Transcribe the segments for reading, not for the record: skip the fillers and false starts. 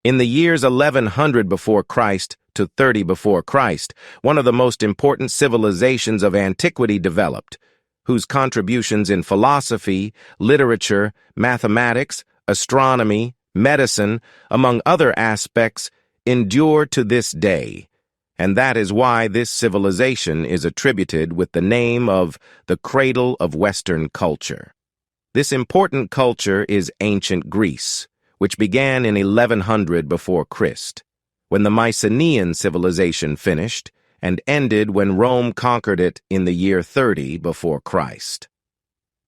In the years 1100 before Christ to 30 before Christ, one of the most important civilizations of antiquity developed, whose contributions in philosophy, literature, mathematics, astronomy, medicine, among other aspects, endure to this day. And that is why this civilization is attributed with the name of the cradle of Western culture. This important culture is ancient Greece, which began in 1100 before Christ, when the Mycenaean civilization finished, and ended when Rome conquered it in the year 30 before Christ.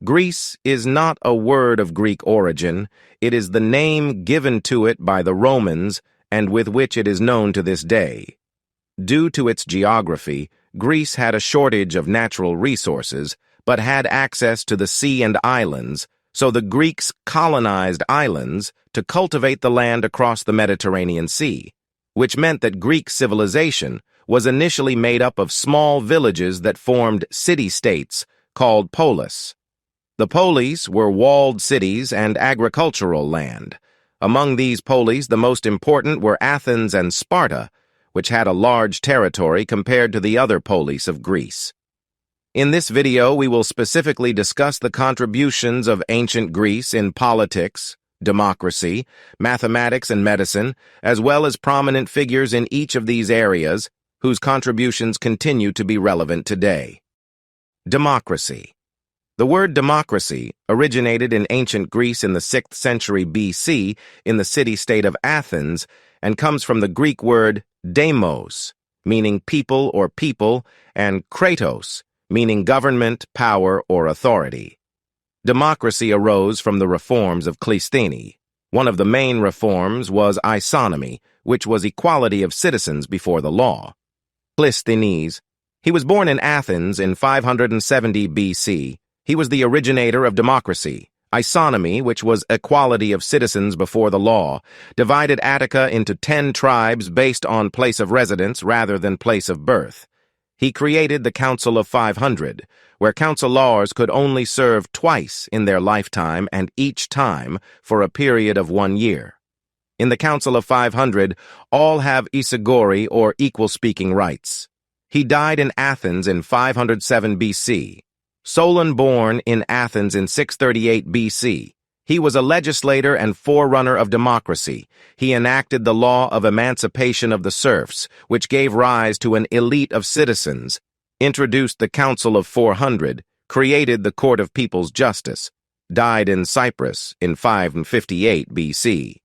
Greece is not a word of Greek origin. It is the name given to it by the Romans and with which it is known to this day. Due to its geography, Greece had a shortage of natural resources, but had access to the sea and islands, so the Greeks colonized islands to cultivate the land across the Mediterranean Sea, which meant that Greek civilization was initially made up of small villages that formed city-states called polis. The polis were walled cities and agricultural land. Among these polis, the most important were Athens and Sparta, which had a large territory compared to the other polis of Greece. In this video, we will specifically discuss the contributions of ancient Greece in politics, democracy, mathematics, and medicine, as well as prominent figures in each of these areas whose contributions continue to be relevant today. Democracy. The word democracy originated in ancient Greece in the 6th century BC in the city-state of Athens and comes from the Greek word demos, meaning people or people, and kratos, meaning government, power, or authority. Democracy arose from the reforms of Cleisthenes. One of the main reforms was isonomy, which was equality of citizens before the law. Cleisthenes. He was born in Athens in 570 BC. He was the originator of democracy. Isonomy, which was equality of citizens before the law, divided Attica into 10 tribes based on place of residence rather than place of birth. He created the Council of 500, where councilors could only serve twice in their lifetime and each time for a period of 1 year. In the Council of 500, all have isogori or equal speaking rights. He died in Athens in 507 BC. Solon born in Athens in 638 BC. He was a legislator and forerunner of democracy. He enacted the law of emancipation of the serfs, which gave rise to an elite of citizens, introduced the Council of 400, created the Court of People's Justice, died in Cyprus in 558 BC.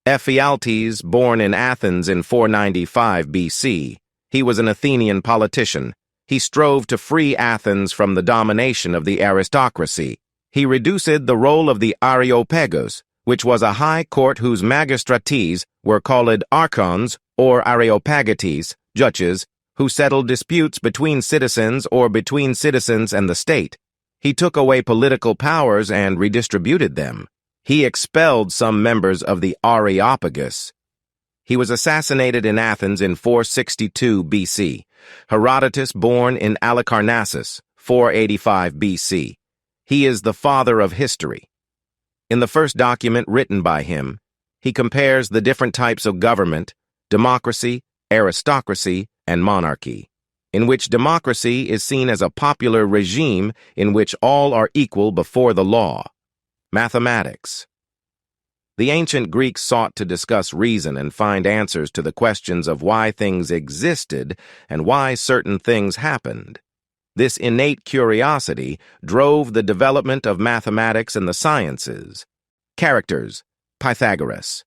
Ephialtes, born in Athens in 495 BC. He was an Athenian politician. He strove to free Athens from the domination of the aristocracy. He reduced the role of the Areopagus, which was a high court whose magistrates were called archons or areopagites, judges, who settled disputes between citizens or between citizens and the state. He took away political powers and redistributed them. He expelled some members of the Areopagus. He was assassinated in Athens in 462 BC. Herodotus, born in Halicarnassus, 485 BC. He is the father of history. In the first document written by him, he compares the different types of government, democracy, aristocracy, and monarchy, in which democracy is seen as a popular regime in which all are equal before the law. Mathematics. The ancient Greeks sought to discuss reason and find answers to the questions of why things existed and why certain things happened. This innate curiosity drove the development of mathematics and the sciences. Characters. Pythagoras.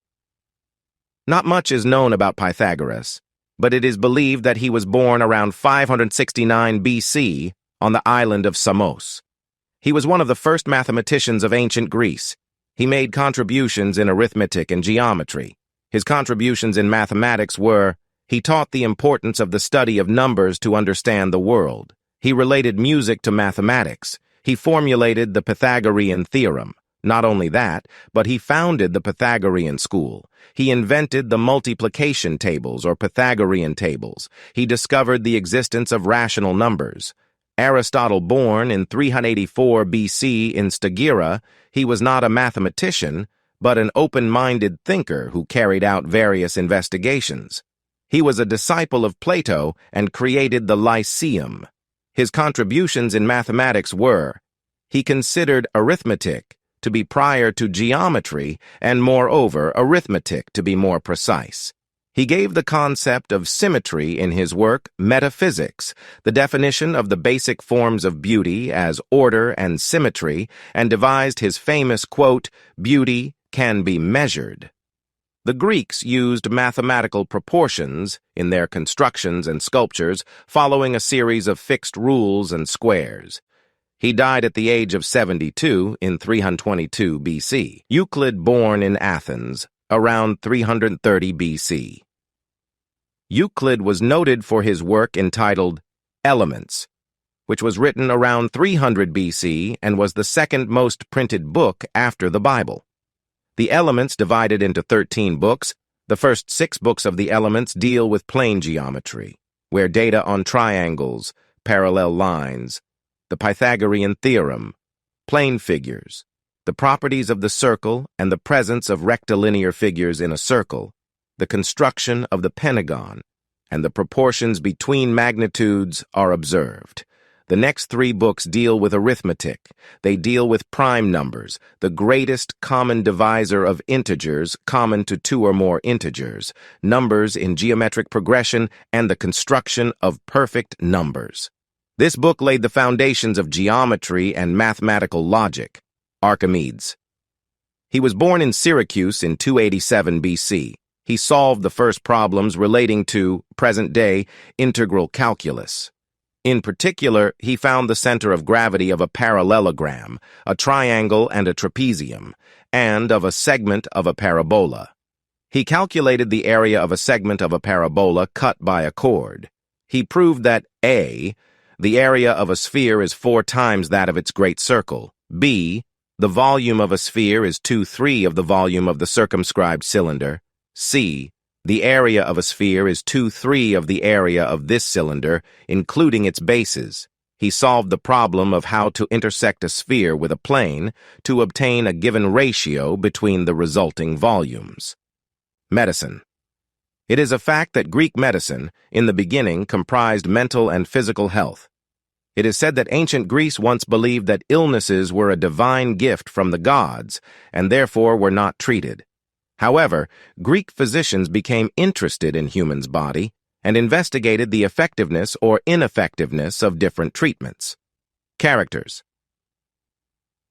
Not much is known about Pythagoras, but it is believed that he was born around 569 BC on the island of Samos. He was one of the first mathematicians of ancient Greece. He made contributions in arithmetic and geometry. His contributions in mathematics were, he taught the importance of the study of numbers to understand the world. He related music to mathematics. He formulated the Pythagorean theorem. Not only that, but he founded the Pythagorean school. He invented the multiplication tables or Pythagorean tables. He discovered the existence of rational numbers. Aristotle, born in 384 BC in Stagira, he was not a mathematician, but an open-minded thinker who carried out various investigations. He was a disciple of Plato and created the Lyceum. His contributions in mathematics were: he considered arithmetic to be prior to geometry and, moreover, arithmetic to be more precise. He gave the concept of symmetry in his work Metaphysics, the definition of the basic forms of beauty as order and symmetry, and devised his famous quote, "Beauty can be measured." The Greeks used mathematical proportions in their constructions and sculptures, following a series of fixed rules and squares. He died at the age of 72 in 322 BC. Euclid, born in Athens around 330 BC. Euclid was noted for his work entitled Elements, which was written around 300 BC and was the second most printed book after the Bible. The Elements divided into 13 books. The first 6 books of the Elements deal with plane geometry, where data on triangles, parallel lines, the Pythagorean theorem, plane figures, the properties of the circle and the presence of rectilinear figures in a circle, the construction of the pentagon, and the proportions between magnitudes are observed. The next 3 books deal with arithmetic. They deal with prime numbers, the greatest common divisor of integers common to 2 or more integers, numbers in geometric progression, and the construction of perfect numbers. This book laid the foundations of geometry and mathematical logic. Archimedes. He was born in Syracuse in 287 BC. He solved the first problems relating to, present-day, integral calculus. In particular, he found the center of gravity of a parallelogram, a triangle and a trapezium, and of a segment of a parabola. He calculated the area of a segment of a parabola cut by a chord. He proved that A, the area of a sphere is 4 times that of its great circle, B, the volume of a sphere is 2/3 of the volume of the circumscribed cylinder, C, the area of a sphere is 2/3 of the area of this cylinder, including its bases. He solved the problem of how to intersect a sphere with a plane to obtain a given ratio between the resulting volumes. Medicine. It is a fact that Greek medicine, in the beginning, comprised mental and physical health. It is said that ancient Greece once believed that illnesses were a divine gift from the gods, and therefore were not treated. However, Greek physicians became interested in humans' body and investigated the effectiveness or ineffectiveness of different treatments. Characters.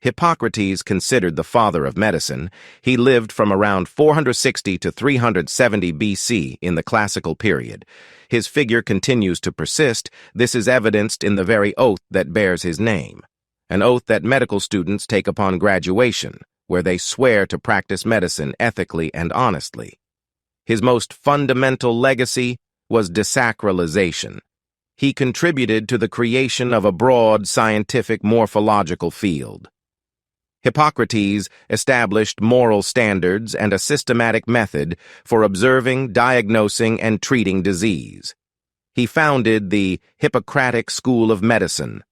Hippocrates, considered the father of medicine, he lived from around 460 to 370 BC in the classical period. His figure continues to persist. This is evidenced in the very oath that bears his name, an oath that medical students take upon graduation, where they swear to practice medicine ethically and honestly. His most fundamental legacy was desacralization. He contributed to the creation of a broad scientific morphological field. Hippocrates established moral standards and a systematic method for observing, diagnosing, and treating disease. He founded the Hippocratic School of Medicine.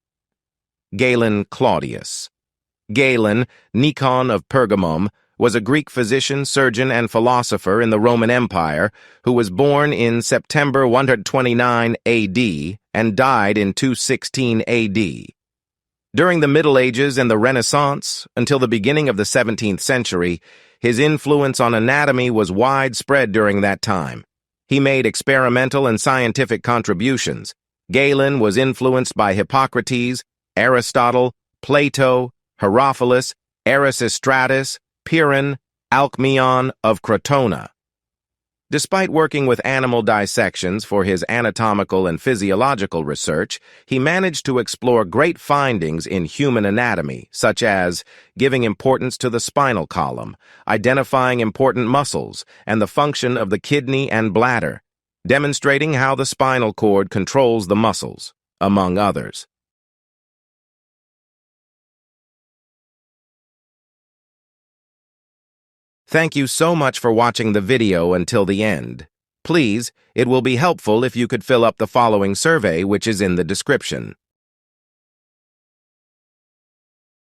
Galen Claudius. Galen, Nikon of Pergamum, was a Greek physician, surgeon, and philosopher in the Roman Empire who was born in September 129 AD and died in 216 AD. During the Middle Ages and the Renaissance, until the beginning of the 17th century, his influence on anatomy was widespread during that time. He made experimental and scientific contributions. Galen was influenced by Hippocrates, Aristotle, Plato, Herophilus, Erasistratus, Pyrrhon, Alcmaeon of Crotona. Despite working with animal dissections for his anatomical and physiological research, he managed to explore great findings in human anatomy, such as giving importance to the spinal column, identifying important muscles, and the function of the kidney and bladder, demonstrating how the spinal cord controls the muscles, among others. Thank you so much for watching the video until the end. Please, it will be helpful if you could fill up the following survey, which is in the description.